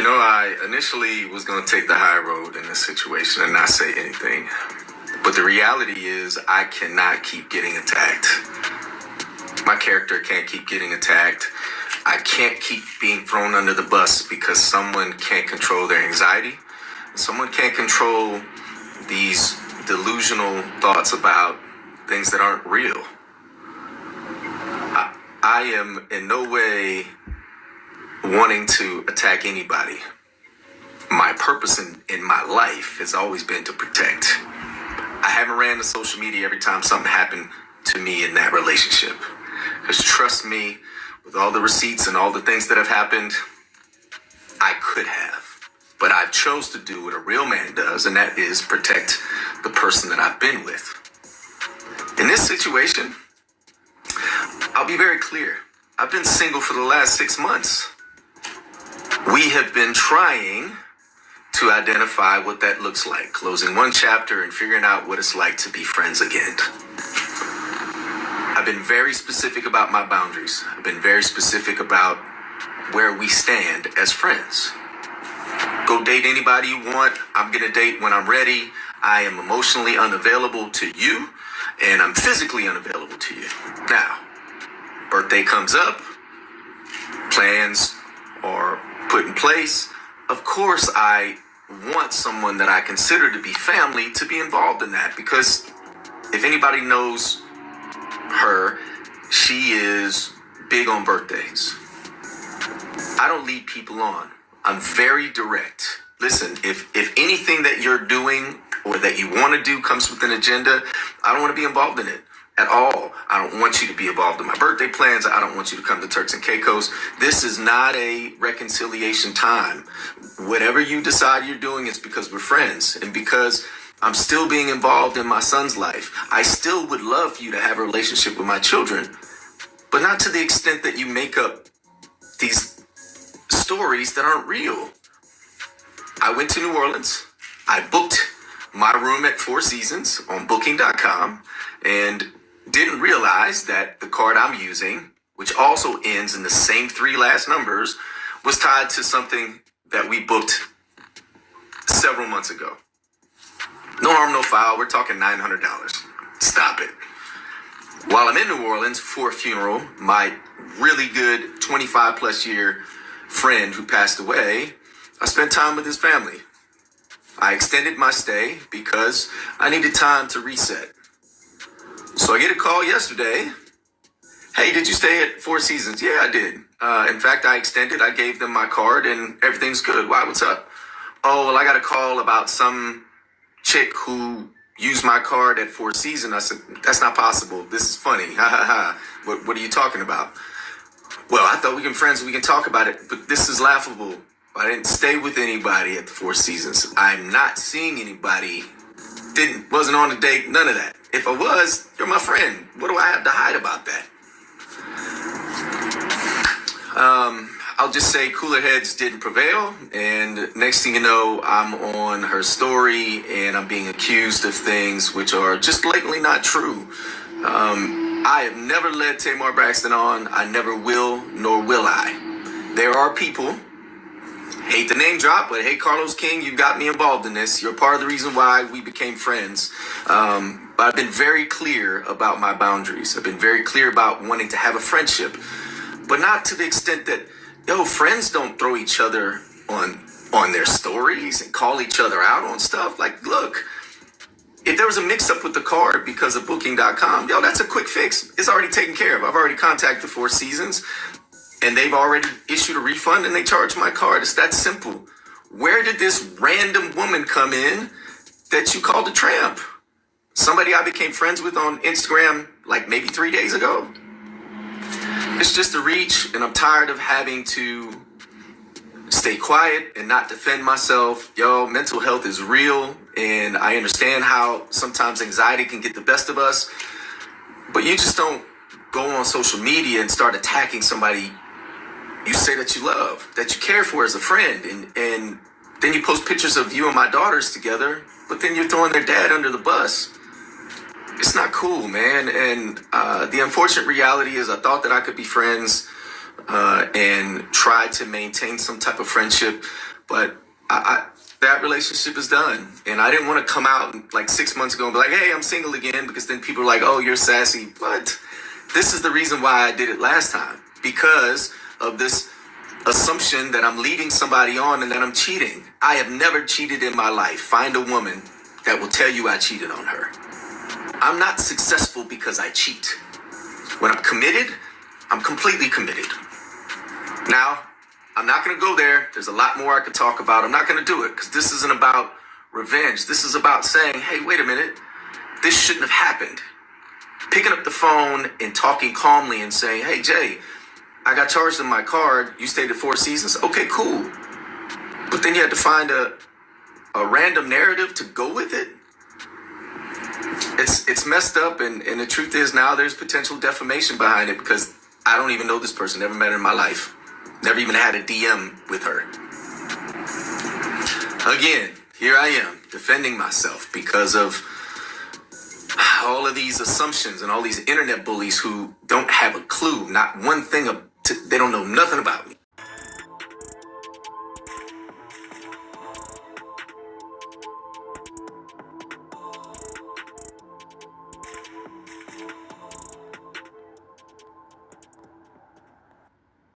I initially was going to take the high road in this situation and not say anything. But the reality is I cannot keep getting attacked. My character can't keep getting attacked. I can't keep being thrown under the bus because someone can't control their anxiety. Someone can't control these delusional thoughts about things that aren't real. I am in no way wanting to attack anybody. My purpose in my life has always been to protect. I haven't ran to social media every time something happened to me in that relationship. Because trust me, with all the receipts and all the things that have happened, I could have. But I chose to do what a real man does, and that is protect the person that I've been with. In this situation, I'll be very clear. I've been single for the last 6 months. We have been trying to identify what that looks like, closing one chapter and figuring out what it's like to be friends again. I've been very specific about my boundaries. I've been very specific about where we stand as friends. Go date anybody you want. I'm going to date when I'm ready. I am emotionally unavailable to you, and I'm physically unavailable to you. Now, birthday comes up, plans are put in place. Of course, I want someone that I consider to be family to be involved in that, because if anybody knows her, she is big on birthdays. I don't lead people on. I'm very direct. Listen, if anything that you're doing or that you want to do comes with an agenda, I don't want to be involved in it at all. I don't want you to be involved in my birthday plans. I don't want you to come to Turks and Caicos. This is not a reconciliation time. Whatever you decide you're doing, it's because we're friends and because I'm still being involved in my son's life. I still would love for you to have a relationship with my children, but not to the extent that you make up these stories that aren't real. I went to New Orleans. I booked my room at Four Seasons on booking.com and didn't realize that the card I'm using, which also ends in the same 3 last numbers, was tied to something that we booked several months ago. No harm, no foul. We're talking $900. Stop it. While I'm in New Orleans for a funeral, my really good 25 plus year friend who passed away, I spent time with his family. I extended my stay because I needed time to reset. So I get a call yesterday. Hey, did you stay at Four Seasons? Yeah, I did. In fact, I extended. I gave them my card and everything's good. Why? What's up? Oh, well, I got a call about some chick who used my card at Four Seasons. I said, that's not possible. This is funny. Ha ha ha. What are you talking about? Well, I thought we can be friends. We can talk about it, but this is laughable. I didn't stay with anybody at the Four Seasons. I'm not seeing anybody. Wasn't on a date. None of that. If I was, you're my friend. What do I have to hide about that? I'll just say cooler heads didn't prevail. And next thing you know, I'm on her story and I'm being accused of things which are just blatantly not true. I have never led Tamar Braxton on. I never will, nor will I. There are people, hate the name drop, but hey, Carlos King, you got me involved in this. You're part of the reason why we became friends. But I've been very clear about my boundaries. I've been very clear about wanting to have a friendship, but not to the extent that, friends don't throw each other on their stories and call each other out on stuff. Like, look, if there was a mix-up with the card because of booking.com, that's a quick fix. It's already taken care of. I've already contacted Four Seasons, and they've already issued a refund, and they charged my card. It's that simple. Where did this random woman come in that you called a tramp? Somebody I became friends with on Instagram like maybe 3 days ago? It's just a reach, and I'm tired of having to stay quiet and not defend myself. Mental health is real, and I understand how sometimes anxiety can get the best of us, but you just don't go on social media and start attacking somebody you say that you love, that you care for as a friend, and then you post pictures of you and my daughters together, but then you're throwing their dad under the bus. It's not cool, man. And the unfortunate reality is I thought that I could be friends and tried to maintain some type of friendship, but that relationship is done. And I didn't want to come out like 6 months ago and be like, hey, I'm single again, because then people are like, oh, you're sassy. But this is the reason why I did it last time, because of this assumption that I'm leading somebody on and that I'm cheating. I have never cheated in my life. Find a woman that will tell you I cheated on her. I'm not successful because I cheat. When I'm committed, I'm completely committed. Now, I'm not going to go there. There's a lot more I could talk about. I'm not going to do it because this isn't about revenge. This is about saying, hey, wait a minute. This shouldn't have happened. Picking up the phone and talking calmly and saying, hey, Jay, I got charged in my card. You stayed at Four Seasons. Okay, cool. But then you had to find a random narrative to go with it. It's messed up, and the truth is now there's potential defamation behind it because I don't even know this person. Never met her in my life. Never even had a DM with her. Again, here I am defending myself because of all of these assumptions and all these internet bullies who don't have a clue, not one thing, they don't know nothing about me.